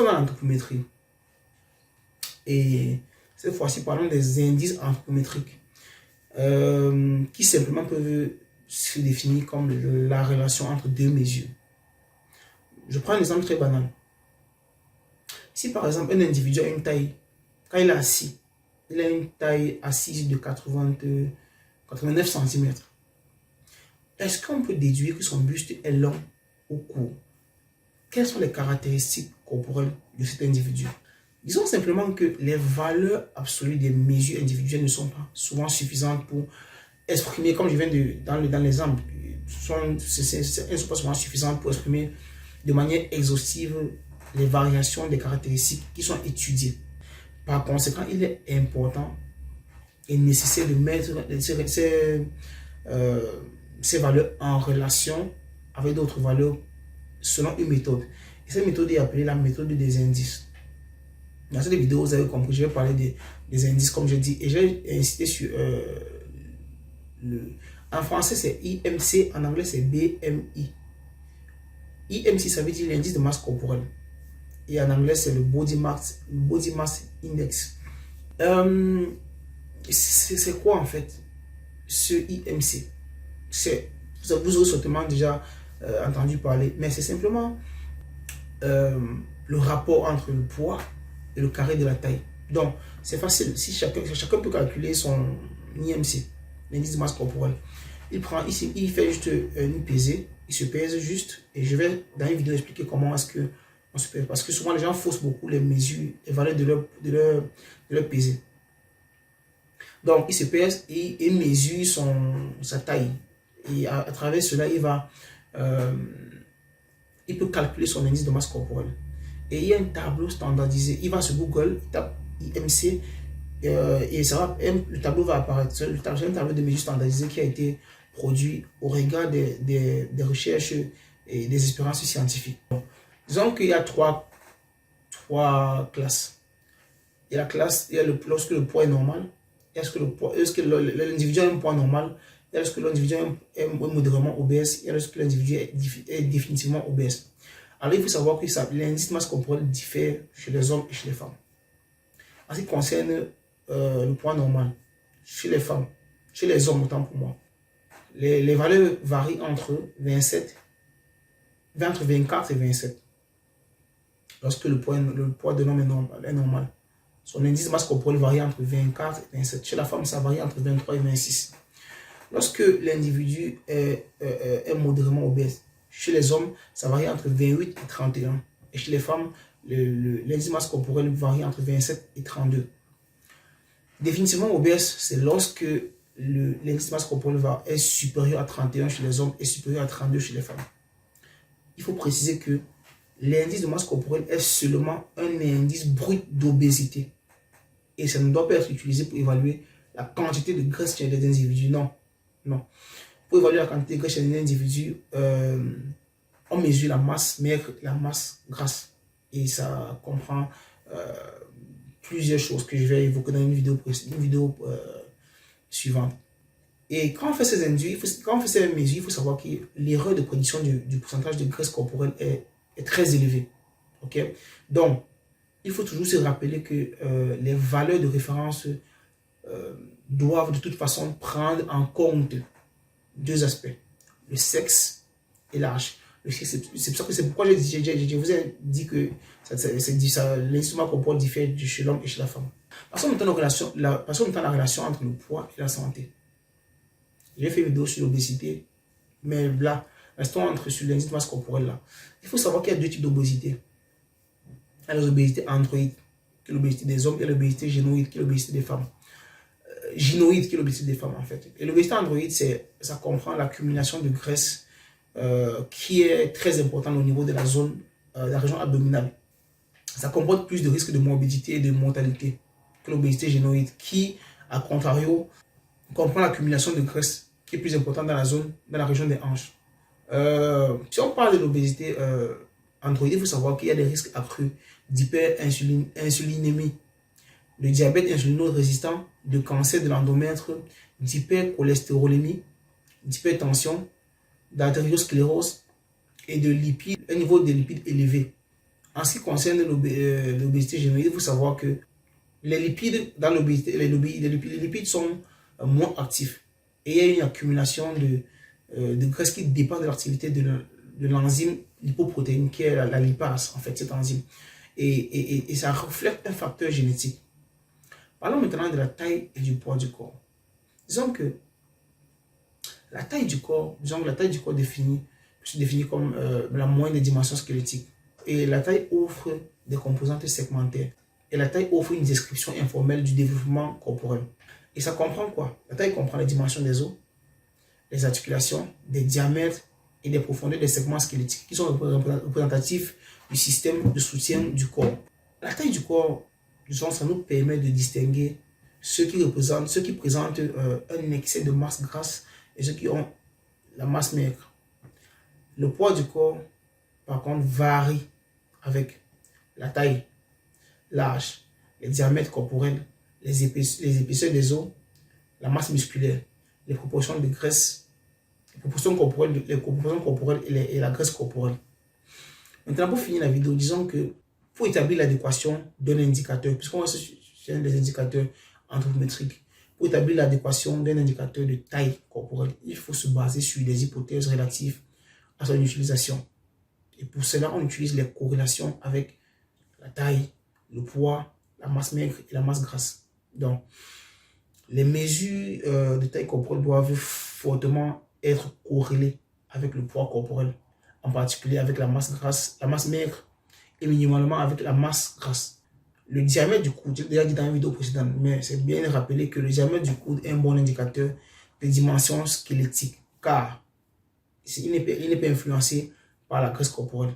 Restons dans l'anthropométrie. Et cette fois-ci, parlons des indices anthropométriques qui simplement peuvent se définir comme la relation entre deux mesures. Je prends un exemple très banal. Si par exemple un individu a une taille, quand il est assis, il a une taille assise de 89 cm, est-ce qu'on peut déduire que son buste est long ou court? Quelles sont les caractéristiques corporelles de cet individu? Disons simplement que les valeurs absolues des mesures individuelles ne sont pas souvent suffisantes pour exprimer, comme je viens dans l'exemple, elles ne sont pas souvent suffisantes pour exprimer de manière exhaustive les variations des caractéristiques qui sont étudiées. Par conséquent, il est important et nécessaire de mettre ces valeurs en relation avec d'autres valeurs selon une méthode. Et cette méthode est appelée la méthode des indices. Dans cette vidéo, vous avez compris, je vais parler des indices comme je dis. Et j'ai insisté sur en français c'est IMC, en anglais c'est BMI. IMC, ça veut dire l'indice de masse corporelle. Et en anglais c'est le Body Mass Index. C'est quoi en fait ce IMC? Vous aurez certainement déjà entendu parler, mais c'est simplement le rapport entre le poids et le carré de la taille. Donc c'est facile, si chacun peut calculer son IMC, l'indice de masse corporelle. Il fait juste une pesée, il se pèse juste, et je vais dans une vidéo expliquer comment est-ce que on se pèse, parce que souvent les gens faussent beaucoup les mesures, les valeurs de leur pesée. Donc il se pèse et il mesure sa taille, et à travers cela il peut calculer son indice de masse corporelle. Et il y a un tableau standardisé. Il va sur Google, il tape IMC et le tableau va apparaître. C'est un tableau de mesure standardisé qui a été produit au regard des recherches et des expériences scientifiques. Disons qu'il y a trois classes. Il y a la classe, lorsque le poids est normal, est-ce que l'individu a un poids normal, est-ce que l'individu est modérément obèse, et est-ce que l'individu est définitivement obèse. Alors, il faut savoir que l'indice de masse corporelle diffère chez les hommes et chez les femmes. En ce qui concerne le poids normal, chez les femmes, chez les hommes autant pour moi, les valeurs varient entre 24 et 27. Lorsque le poids de l'homme est normal. Son indice de masse corporelle varie entre 24 et 27. Chez la femme, ça varie entre 23 et 26. Lorsque l'individu est modérément obèse, chez les hommes, ça varie entre 28 et 31. Et chez les femmes, l'indice de masse corporelle varie entre 27 et 32. Définitivement obèse, c'est lorsque l'indice de masse corporelle est supérieur à 31 chez les hommes et supérieur à 32 chez les femmes. Il faut préciser que l'indice de masse corporelle est seulement un indice brut d'obésité. Et ça ne doit pas être utilisé pour évaluer la quantité de graisse chez les individus. Non. Pour évaluer la quantité de graisse chez les individus, on mesure la masse maigre et la masse grasse. Et ça comprend plusieurs choses que je vais évoquer dans une vidéo suivante. Et quand on fait ces mesures, il faut savoir que l'erreur de prédiction du pourcentage de graisse corporelle est très élevée. Okay? Donc, il faut toujours se rappeler que les valeurs de référence doivent de toute façon prendre en compte deux aspects, le sexe et l'âge. C'est pourquoi je vous ai dit que l'instrument corporel diffère chez l'homme et chez la femme. Passons maintenant à la relation entre le poids et la santé. J'ai fait une vidéo sur l'obésité, mais là, restons sur l'indice de masse corporelle là. Il faut savoir qu'il y a deux types d'obésité. Il y a l'obésité androïde, qui est l'obésité des hommes, et l'obésité génoïde, qui est l'obésité des femmes. Gynoïde, qui est l'obésité des femmes en fait. Et l'obésité androïde, ça comprend l'accumulation de graisse qui est très importante au niveau de la région abdominale. Ça comporte plus de risques de morbidité et de mortalité que l'obésité génoïde, qui, à contrario, comprend l'accumulation de graisse qui est plus importante dans la région des hanches. Si on parle de l'obésité androïde, il faut savoir qu'il y a des risques accrus d'hyperinsulinémie, de diabète insulino-résistant, de cancer de l'endomètre, d'hypercholestérolémie, d'hypertension, d'artériosclérose et de lipides, un niveau de lipides élevé. En ce qui concerne l'obésité générale, il faut savoir que les lipides dans l'obésité, les lipides sont moins actifs. Et il y a une accumulation de graisse qui dépend de l'activité de l'enzyme lipoprotéine, qui est la lipase, en fait, cette enzyme. Et ça reflète un facteur génétique. Parlons maintenant de la taille et du poids du corps. Disons que la taille du corps, se définit comme la moyenne des dimensions squelettiques. Et la taille offre des composantes segmentaires. Et la taille offre une description informelle du développement corporel. Et ça comprend quoi? La taille comprend les dimensions des os, les articulations, des diamètres et des profondeurs des segments squelettiques qui sont représentatifs du système de soutien du corps. La taille du corps, ça nous permet de distinguer ceux qui présentent un excès de masse grasse et ceux qui ont la masse maigre. Le poids du corps, par contre, varie avec la taille, l'âge, les diamètres corporels, les épaisseurs des os, la masse musculaire, les proportions de graisse, les proportions corporelles et la graisse corporelle. Maintenant, pour finir la vidéo, disons que pour établir l'adéquation d'un indicateur, puisqu'on va sur des indicateurs anthropométriques, pour établir l'adéquation d'un indicateur de taille corporelle, il faut se baser sur des hypothèses relatives à son utilisation. Et pour cela, on utilise les corrélations avec la taille, le poids, la masse maigre et la masse grasse. Donc, les mesures de taille corporelle doivent fortement être corrélées avec le poids corporel, en particulier avec la masse grasse, la masse maigre et minimalement avec la masse grasse. Le diamètre du coude, j'ai déjà dit dans une vidéo précédente, mais c'est bien de rappeler que le diamètre du coude est un bon indicateur des dimensions squelettiques, car il n'est pas influencé par la graisse corporelle.